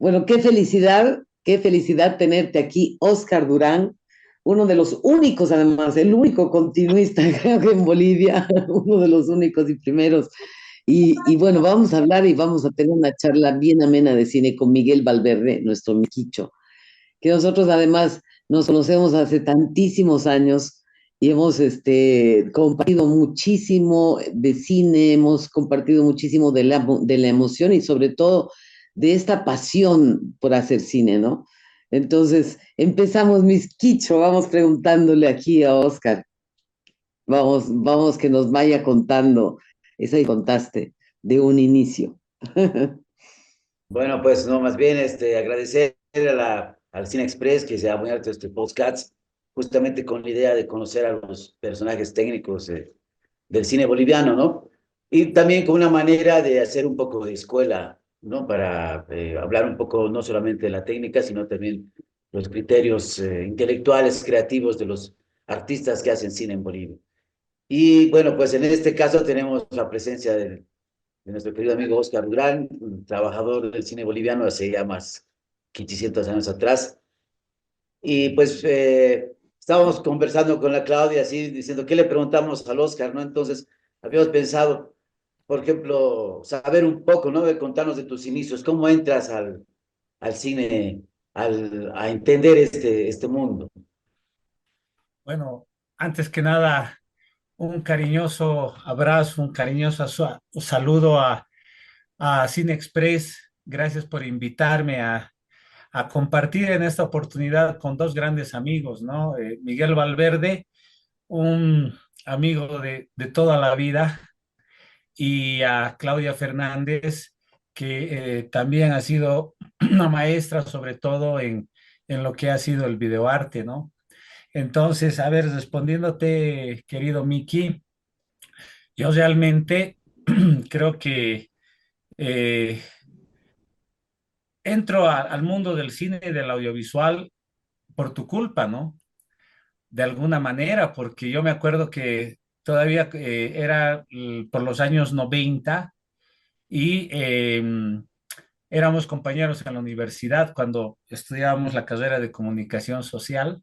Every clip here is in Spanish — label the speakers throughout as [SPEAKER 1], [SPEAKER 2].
[SPEAKER 1] Bueno, qué felicidad tenerte aquí, Oscar Durán, uno de los únicos, además, el único continuista, creo que en Bolivia, uno de los únicos y primeros. Y bueno, vamos a hablar y vamos a tener una charla bien amena de cine con Miguel Valverde, nuestro miquicho, que nosotros además nos conocemos hace tantísimos años y hemos compartido muchísimo de cine, hemos compartido muchísimo de la emoción y sobre todo de esta pasión por hacer cine, ¿no? Entonces, empezamos, mis quicho, vamos preguntándole aquí a Oscar, vamos que nos vaya contando, esa y contaste de un inicio.
[SPEAKER 2] Bueno, pues no, más bien agradecer al Cine Express que se ha abierto este podcast justamente con la idea de conocer a los personajes técnicos del cine boliviano, ¿no? Y también con una manera de hacer un poco de escuela, ¿no? Para hablar un poco no solamente de la técnica, sino también los criterios intelectuales, creativos de los artistas que hacen cine en Bolivia. Y bueno, pues en este caso tenemos la presencia de nuestro querido amigo Oscar Durán, un trabajador del cine boliviano hace ya más 500 años atrás. Y pues estábamos conversando con la Claudia, así diciendo, ¿qué le preguntamos al Oscar, no? Entonces, habíamos pensado, por ejemplo, saber un poco, ¿no? De contarnos de tus inicios, cómo entras al cine, a entender este mundo.
[SPEAKER 3] Bueno, antes que nada, un cariñoso abrazo, un cariñoso saludo a Cine Express. Gracias por invitarme a compartir en esta oportunidad con dos grandes amigos, ¿no? Miguel Valverde, un amigo de toda la vida, y a Claudia Fernández, que también ha sido una maestra, sobre todo en lo que ha sido el videoarte, ¿no? Entonces, a ver, respondiéndote, querido Miki, yo realmente creo que eh, entro al mundo del cine y del audiovisual por tu culpa, ¿no? De alguna manera, porque yo me acuerdo que todavía era por los años 90 y éramos compañeros en la universidad cuando estudiábamos la carrera de comunicación social.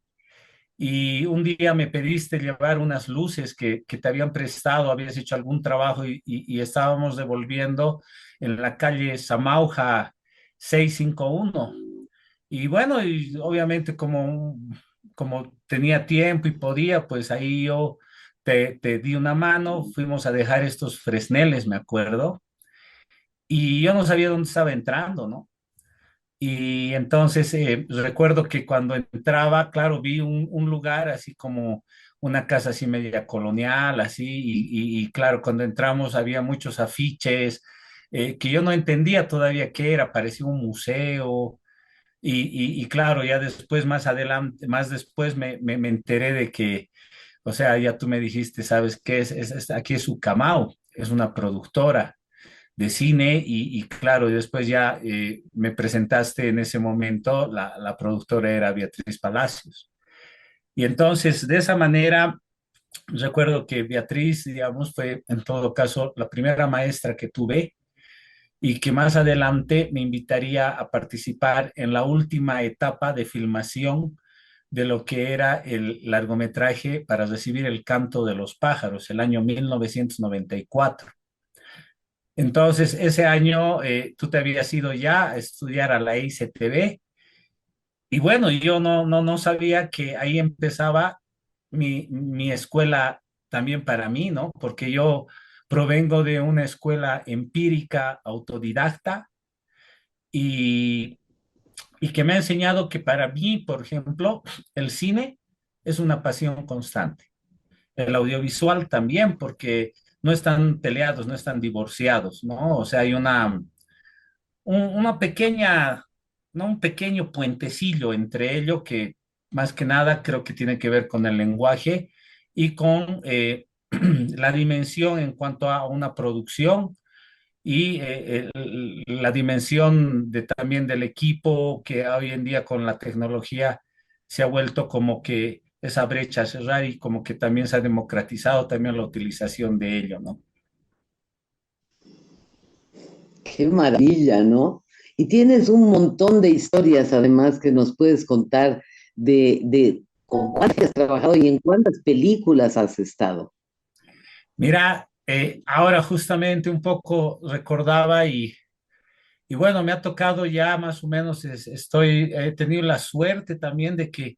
[SPEAKER 3] Y un día me pediste llevar unas luces que te habían prestado, habías hecho algún trabajo y estábamos devolviendo en la calle Samauja 651. Y bueno, y obviamente como tenía tiempo y podía, pues ahí yo te di una mano, fuimos a dejar estos fresneles, me acuerdo, y yo no sabía dónde estaba entrando, ¿no? Y entonces recuerdo que cuando entraba, claro, vi un lugar así como una casa así media colonial, así, y claro, cuando entramos había muchos afiches que yo no entendía todavía qué era, parecía un museo, y claro, ya después, más adelante, más después me enteré de que, o sea, ya tú me dijiste, ¿sabes qué es? Aquí es Ucamau, es una productora de cine y claro, y después ya me presentaste en ese momento, la productora era Beatriz Palacios. Y entonces, de esa manera, recuerdo que Beatriz, digamos, fue en todo caso la primera maestra que tuve y que más adelante me invitaría a participar en la última etapa de filmación de lo que era el largometraje para recibir el canto de los pájaros, el año 1994. Entonces, ese año tú te habías ido ya a estudiar a la ICTV y bueno, yo no sabía que ahí empezaba mi escuela también para mí, ¿no? Porque yo provengo de una escuela empírica, autodidacta y, y que me ha enseñado que para mí, por ejemplo, el cine es una pasión constante. El audiovisual también, porque no están peleados, no están divorciados, ¿no? O sea, hay una pequeña, ¿no? Un pequeño puentecillo entre ello que más que nada creo que tiene que ver con el lenguaje y con la dimensión en cuanto a una producción y la dimensión también del equipo que hoy en día con la tecnología se ha vuelto como que esa brecha a cerrar y como que también se ha democratizado también la utilización de ello, ¿no?
[SPEAKER 1] Qué maravilla, ¿no? Y tienes un montón de historias además que nos puedes contar de con cuántas has trabajado y en cuántas películas has estado.
[SPEAKER 3] Mira, ahora justamente un poco recordaba y bueno, me ha tocado ya más o menos, he tenido la suerte también de que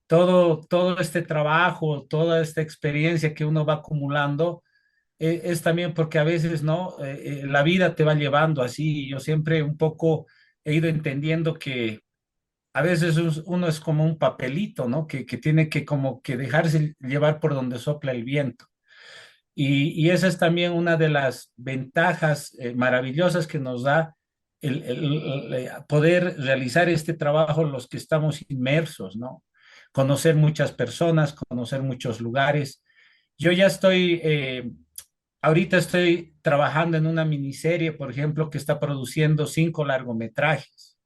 [SPEAKER 3] todo este trabajo, toda esta experiencia que uno va acumulando, es también porque a veces, ¿no? La vida te va llevando así. Yo siempre un poco he ido entendiendo que a veces uno es como un papelito, ¿no? Que tiene que como que dejarse llevar por donde sopla el viento. Y esa es también una de las ventajas maravillosas que nos da poder realizar este trabajo los que estamos inmersos, ¿no? Conocer muchas personas, conocer muchos lugares. Yo ya ahorita estoy trabajando en una miniserie, por ejemplo, que está produciendo 5 largometrajes,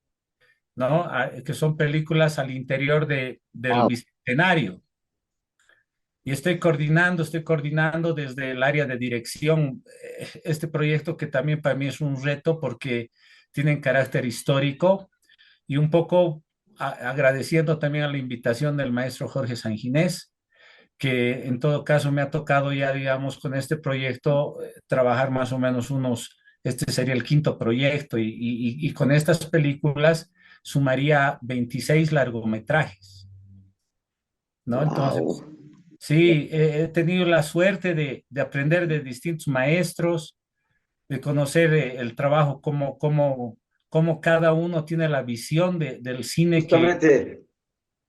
[SPEAKER 3] ¿no? Que son películas al interior del
[SPEAKER 1] Wow.
[SPEAKER 3] Bicentenario. Y estoy coordinando desde el área de dirección este proyecto que también para mí es un reto porque tienen carácter histórico y un poco agradeciendo también a la invitación del maestro Jorge Sanginés, que en todo caso me ha tocado ya, digamos, con este proyecto trabajar más o menos este sería el quinto proyecto y con estas películas sumaría 26 largometrajes, ¿no? Entonces,
[SPEAKER 1] Wow.
[SPEAKER 3] sí, he tenido la suerte de aprender de distintos maestros, de conocer el trabajo, cómo cada uno tiene la visión del cine que...
[SPEAKER 2] Justamente,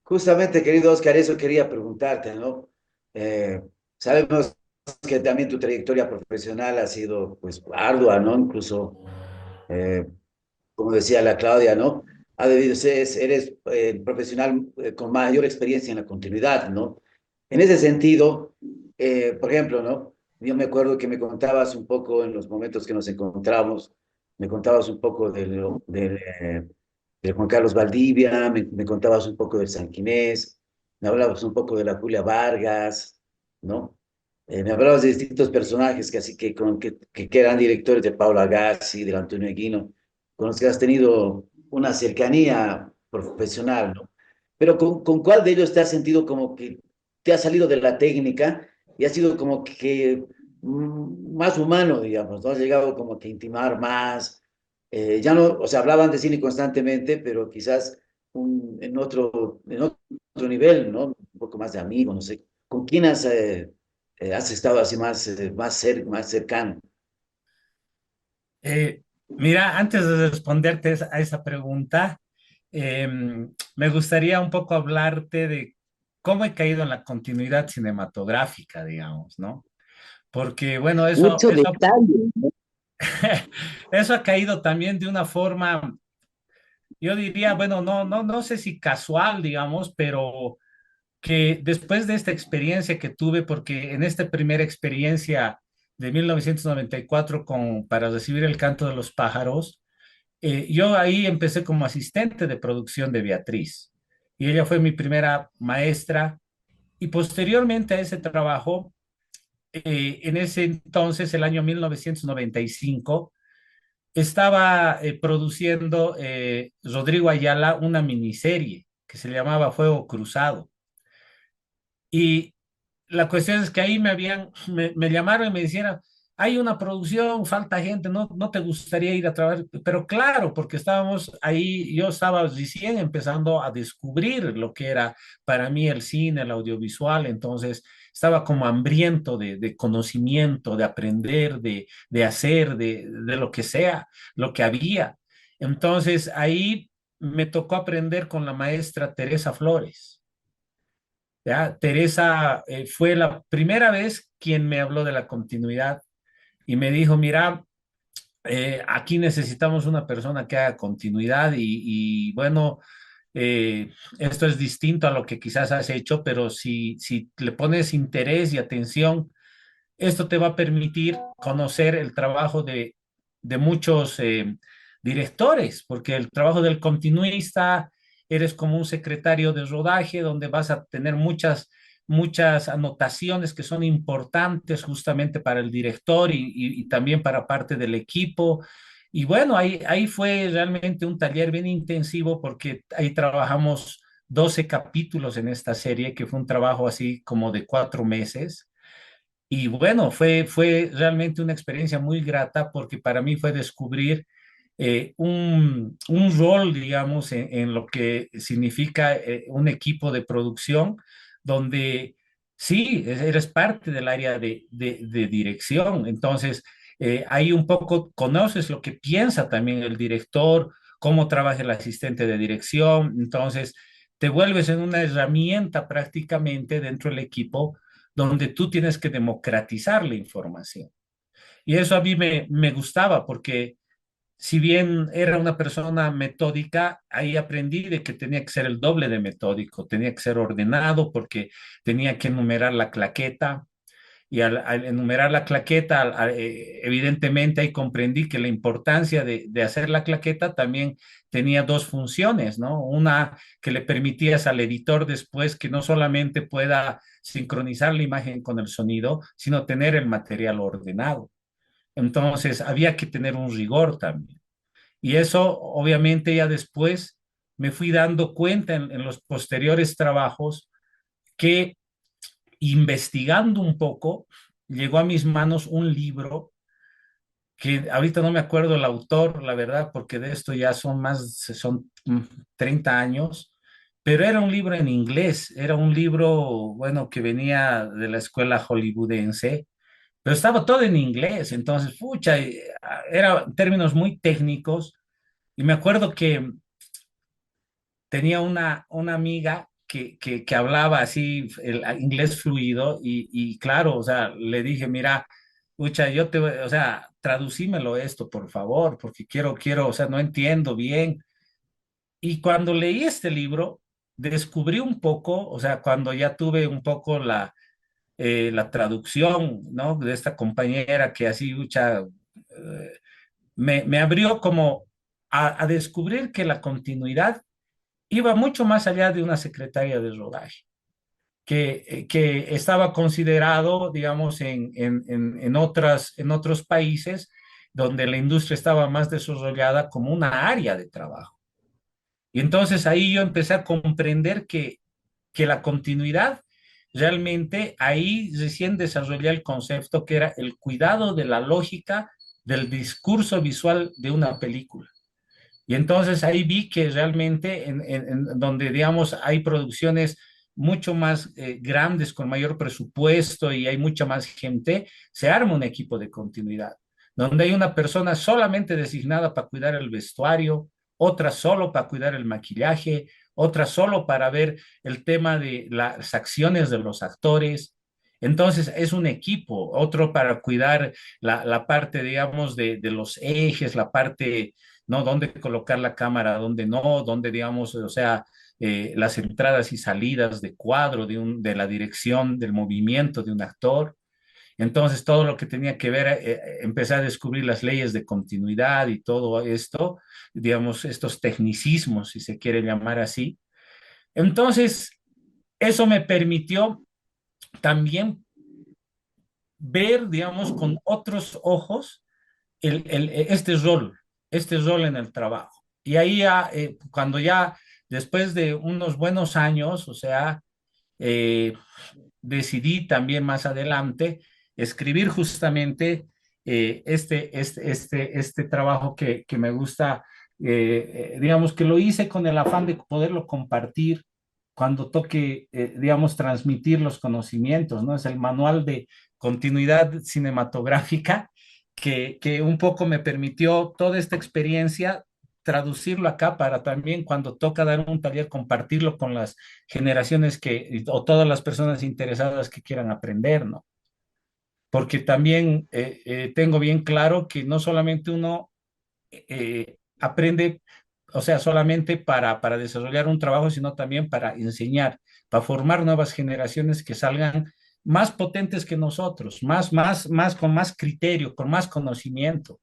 [SPEAKER 2] justamente, querido Oscar, eso quería preguntarte, ¿no? Eh, sabemos que también tu trayectoria profesional ha sido, pues, ardua, ¿no? Incluso, eh, como decía la Claudia, ¿no? Ha debido ser, eres el profesional con mayor experiencia en la continuidad, ¿no? En ese sentido, por ejemplo, ¿no? Yo me acuerdo que me contabas un poco en los momentos que nos encontramos, me contabas un poco de Juan Carlos Valdivia, me contabas un poco del Sanquinés, me hablabas un poco de la Julia Vargas, ¿no? Me hablabas de distintos personajes que así que eran directores de Paula Gassi, del Antonio Eguino, con los que has tenido una cercanía profesional, ¿no? Pero con cuál de ellos te has sentido como que te has salido de la técnica y has sido como que más humano, digamos, ¿no? Has llegado como que a intimar más, ya no, o sea, hablaban de cine constantemente, pero quizás en otro nivel, ¿no? Un poco más de amigo, no sé. ¿Con quién has estado así más cercano?
[SPEAKER 3] Eh, Mira, antes de responderte a esa pregunta, eh, me gustaría un poco hablarte de cómo he caído en la continuidad cinematográfica, digamos, ¿no? Porque, bueno,
[SPEAKER 1] Mucho detalle, ¿no?
[SPEAKER 3] eso ha caído también de una forma, yo diría, bueno, no sé si casual, digamos, pero que después de esta experiencia que tuve, porque en esta primera experiencia de 1994 para recibir el canto de los pájaros, yo ahí empecé como asistente de producción de Beatriz y ella fue mi primera maestra y posteriormente a ese trabajo, en ese entonces, el año 1995, estaba produciendo Rodrigo Ayala una miniserie que se llamaba Fuego Cruzado. Y la cuestión es que ahí me llamaron y me dijeron, hay una producción, falta gente, no te gustaría ir a trabajar, pero claro, porque estábamos ahí, yo estaba recién empezando a descubrir lo que era para mí el cine, el audiovisual, entonces estaba como hambriento de conocimiento, de aprender, de hacer, de lo que sea, lo que había. Entonces ahí me tocó aprender con la maestra Teresa Flores. ¿Ya? Teresa fue la primera vez quien me habló de la continuidad y me dijo, mira, aquí necesitamos una persona que haga continuidad y bueno, esto es distinto a lo que quizás has hecho, pero si le pones interés y atención, esto te va a permitir conocer el trabajo de muchos directores, porque el trabajo del continuista eres como un secretario de rodaje donde vas a tener muchas anotaciones que son importantes justamente para el director y también para parte del equipo. Y bueno, ahí fue realmente un taller bien intensivo porque ahí trabajamos 12 capítulos en esta serie, que fue un trabajo así como de 4 meses. Y bueno, fue realmente una experiencia muy grata porque para mí fue descubrir un rol, digamos, en lo que significa un equipo de producción, donde sí, eres parte del área de dirección. Entonces, ahí un poco conoces lo que piensa también el director, cómo trabaja el asistente de dirección. Entonces, te vuelves en una herramienta prácticamente dentro del equipo donde tú tienes que democratizar la información. Y eso a mí me gustaba porque si bien era una persona metódica, ahí aprendí de que tenía que ser el doble de metódico, tenía que ser ordenado porque tenía que enumerar la claqueta. Y al enumerar la claqueta, evidentemente ahí comprendí que la importancia de hacer la claqueta también tenía dos funciones, ¿no? Una que le permitías al editor después que no solamente pueda sincronizar la imagen con el sonido, sino tener el material ordenado. Entonces había que tener un rigor también. Y eso obviamente ya después me fui dando cuenta en los posteriores trabajos que investigando un poco, llegó a mis manos un libro que ahorita no me acuerdo el autor, la verdad, porque de esto ya son 30 años, pero era un libro en inglés, era un libro, bueno, que venía de la escuela hollywoodense, pero estaba todo en inglés, entonces, pucha, eran términos muy técnicos, y me acuerdo que tenía una amiga que hablaba así el inglés fluido y claro, o sea, le dije, mira, pucha, o sea, traducímelo esto, por favor, porque quiero, o sea, no entiendo bien. Y cuando leí este libro, descubrí un poco, o sea, cuando ya tuve un poco la traducción, ¿no? De esta compañera que así, pucha, me abrió como a descubrir que la continuidad iba mucho más allá de una secretaria de rodaje, que estaba considerado, digamos, en otros países donde la industria estaba más desarrollada como una área de trabajo. Y entonces ahí yo empecé a comprender que la continuidad realmente ahí recién desarrollé el concepto que era el cuidado de la lógica del discurso visual de una película. Y entonces ahí vi que realmente en donde, digamos, hay producciones mucho más grandes, con mayor presupuesto y hay mucha más gente, se arma un equipo de continuidad, donde hay una persona solamente designada para cuidar el vestuario, otra solo para cuidar el maquillaje, otra solo para ver el tema de las acciones de los actores. Entonces es un equipo, otro para cuidar la parte, digamos, de los ejes, la parte, ¿no? Dónde colocar la cámara, dónde no, dónde, digamos, o sea, las entradas y salidas de cuadro, de la dirección, del movimiento de un actor. Entonces, todo lo que tenía que ver, empecé a descubrir las leyes de continuidad y todo esto, digamos, estos tecnicismos, si se quiere llamar así. Entonces, eso me permitió también ver, digamos, con otros ojos este rol en el trabajo. Y ahí ya, cuando ya después de unos buenos años, o sea, eh, decidí también más adelante escribir justamente este trabajo que me gusta, digamos que lo hice con el afán de poderlo compartir cuando toque, digamos, transmitir los conocimientos, ¿no? Es el manual de continuidad cinematográfica que un poco me permitió toda esta experiencia traducirlo acá para también cuando toca dar un taller compartirlo con las generaciones o todas las personas interesadas que quieran aprender, ¿no? Porque también tengo bien claro que no solamente uno aprende, o sea, solamente para desarrollar un trabajo, sino también para enseñar, para formar nuevas generaciones que salgan más potentes que nosotros, con más criterio, con más conocimiento.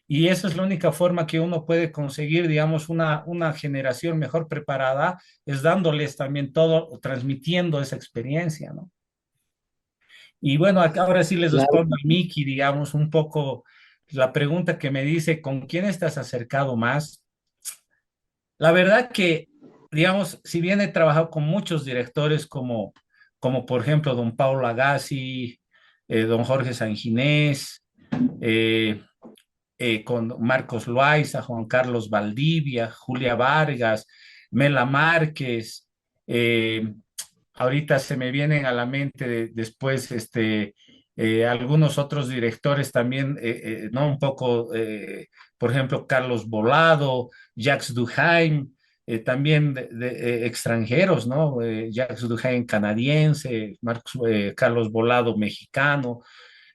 [SPEAKER 3] Y esa es la única forma que uno puede conseguir, digamos, una generación mejor preparada, es dándoles también todo, transmitiendo esa experiencia, ¿no? Y bueno, acá ahora sí les
[SPEAKER 1] Claro.
[SPEAKER 3] respondo a Miki, digamos, un poco la pregunta que me dice, ¿con quién estás acercado más? La verdad que, digamos, si bien he trabajado con muchos directores como por ejemplo don Paulo Agassi, don Jorge Sanginés, eh, con Marcos Loaiza, Juan Carlos Valdivia, Julia Vargas, Mela Márquez, eh, ahorita se me vienen a la mente después algunos otros directores también, ¿no? Un poco, por ejemplo, Carlos Volado, Jacques Duhaime, también extranjeros, ¿no? Jacques Duhaime canadiense, Carlos Volado mexicano,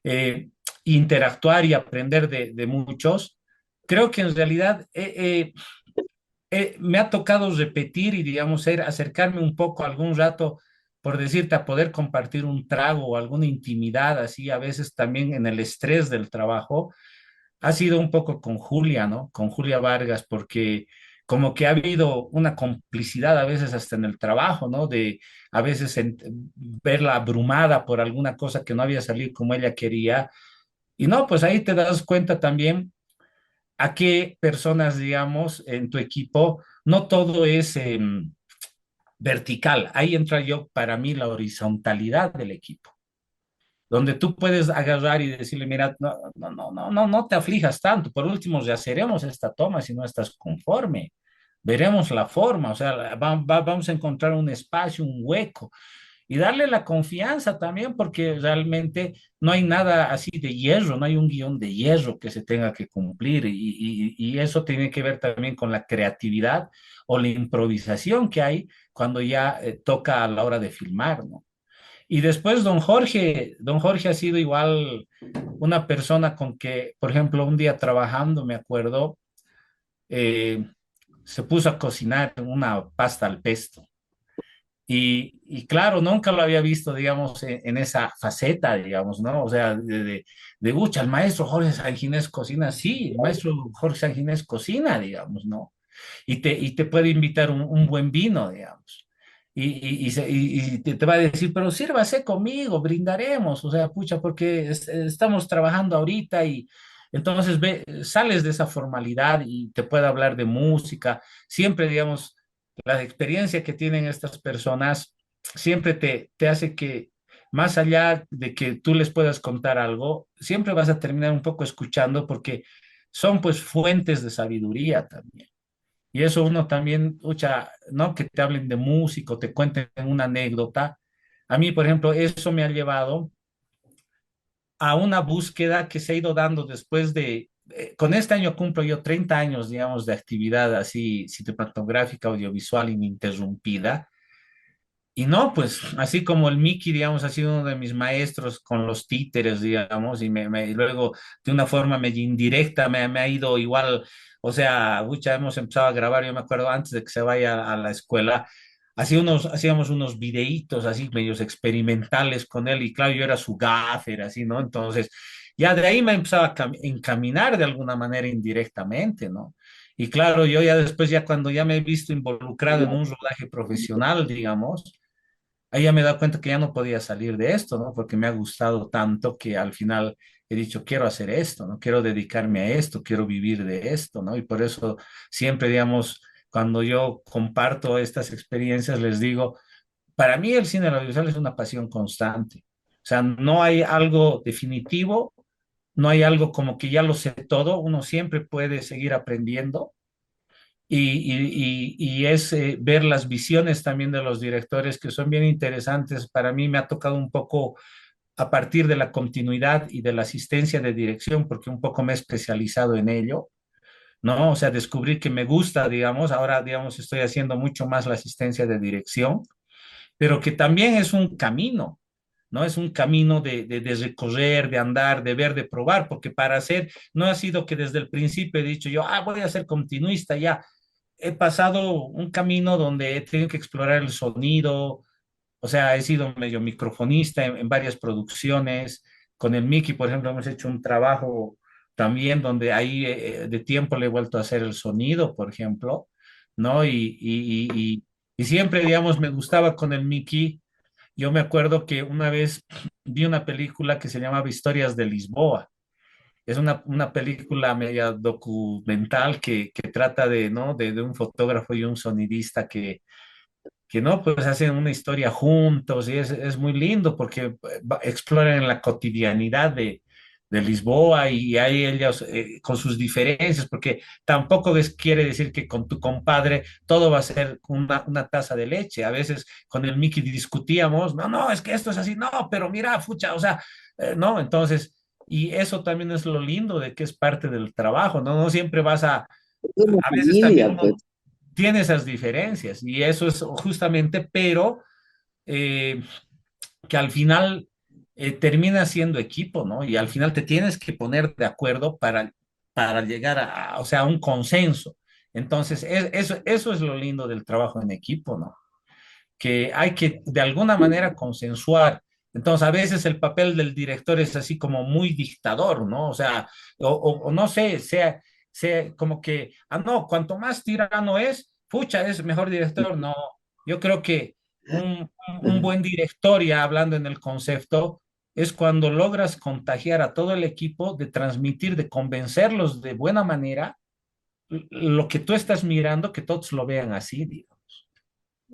[SPEAKER 3] eh, interactuar y aprender de muchos. Creo que en realidad me ha tocado repetir y, digamos, acercarme un poco algún rato, por decirte, a poder compartir un trago o alguna intimidad, así, a veces también en el estrés del trabajo, ha sido un poco con Julia, ¿no? Con Julia Vargas, porque como que ha habido una complicidad a veces hasta en el trabajo, ¿no? De a veces verla abrumada por alguna cosa que no había salido como ella quería. Y no, pues ahí te das cuenta también a qué personas, digamos, en tu equipo, no todo es vertical. Ahí entra yo, para mí, la horizontalidad del equipo, donde tú puedes agarrar y decirle, mira, no te aflijas tanto. Por último, ya haremos esta toma si no estás conforme. Veremos la forma, o sea, vamos a encontrar un espacio, un hueco y darle la confianza también, porque realmente no hay nada así de hierro, no hay un guión de hierro que se tenga que cumplir y eso tiene que ver también con la creatividad o la improvisación que hay cuando ya toca a la hora de filmar, ¿no? Y después don Jorge ha sido igual una persona con que, por ejemplo, un día trabajando, me acuerdo, eh, se puso a cocinar una pasta al pesto. Y claro, nunca lo había visto, digamos, en esa faceta, digamos, ¿no? O sea, ucha, el maestro Jorge Sanginés cocina, sí, el maestro Jorge Sanginés cocina, digamos, ¿no? Y te puede invitar un buen vino, digamos. Y te va a decir, pero sírvase conmigo, brindaremos, o sea, pucha, porque estamos trabajando ahorita y entonces sales de esa formalidad y te puede hablar de música, siempre, digamos la experiencia que tienen estas personas siempre te hace que, más allá de que tú les puedas contar algo, siempre vas a terminar un poco escuchando porque son pues fuentes de sabiduría también. Y eso uno también, escucha, ¿no? Que te hablen de músico, te cuenten una anécdota. A mí, por ejemplo, eso me ha llevado a una búsqueda que se ha ido dando después con este año cumplo yo 30 años, digamos, de actividad así cinematográfica, audiovisual ininterrumpida. Y no, pues así como el Mickey, digamos, ha sido uno de mis maestros con los títeres, digamos, y luego de una forma medio indirecta me ha ido igual, o sea, mucha hemos empezado a grabar, yo me acuerdo antes de que se vaya a la escuela, hacíamos unos videitos así medios experimentales con él, y claro, yo era su gaffer, así, ¿no? Entonces, ya de ahí me empezaba a encaminar de alguna manera indirectamente, ¿no? Y claro, yo ya después, ya cuando ya me he visto involucrado en un rodaje profesional, digamos, ahí ya me he dado cuenta que ya no podía salir de esto, ¿no? Porque me ha gustado tanto que al final he dicho, quiero hacer esto, ¿no? Quiero dedicarme a esto, quiero vivir de esto, ¿no? Y por eso siempre, digamos, cuando yo comparto estas experiencias, les digo, para mí el cine audiovisual es una pasión constante. O sea, no hay algo definitivo, no hay algo como que ya lo sé todo, uno siempre puede seguir aprendiendo y es ver las visiones también de los directores que son bien interesantes. Para mí me ha tocado un poco a partir de la continuidad y de la asistencia de dirección, porque un poco me he especializado en ello, ¿no? O sea, descubrir que me gusta, digamos, ahora, digamos, estoy haciendo mucho más la asistencia de dirección, pero que también es un camino. ¿No? Es un camino de recorrer, de andar, de ver, de probar, porque para hacer, no ha sido que desde el principio he dicho yo, voy a ser continuista ya, he pasado un camino donde he tenido que explorar el sonido, o sea, he sido medio microfonista en varias producciones. Con el Mickey, por ejemplo, hemos hecho un trabajo también donde ahí de tiempo le he vuelto a hacer el sonido, por ejemplo, ¿no? Y siempre, digamos, me gustaba con el Mickey. Yo me acuerdo que una vez vi una película que se llamaba Historias de Lisboa. es una película media documental que trata de, ¿no? De un fotógrafo y un sonidista que no, pues hacen una historia juntos y es muy lindo porque exploran la cotidianidad de Lisboa y hay ellos con sus diferencias, porque tampoco quiere decir que con tu compadre todo va a ser una taza de leche. A veces con el Mickey discutíamos, no, no, es que esto es así, no, pero mira, fucha, o sea, no, entonces, y eso también es lo lindo de que es parte del trabajo, ¿no? No siempre vas
[SPEAKER 1] Es una
[SPEAKER 3] a veces también
[SPEAKER 1] familia, pues.
[SPEAKER 3] uno tiene esas diferencias y eso es justamente, pero eh, que al final termina siendo equipo, ¿no? Y al final te tienes que poner de acuerdo para llegar o sea, a un consenso. Entonces, eso es lo lindo del trabajo en equipo, ¿no? Que hay que de alguna manera consensuar. Entonces, a veces el papel del director es así como muy dictador, ¿no? O sea, o no sé, sea como que, ah, no, cuanto más tirano es, pucha, es mejor director. No, yo creo que un buen director, ya hablando en el concepto, es cuando logras contagiar a todo el equipo de transmitir, de convencerlos de buena manera lo que tú estás mirando, que todos lo vean así.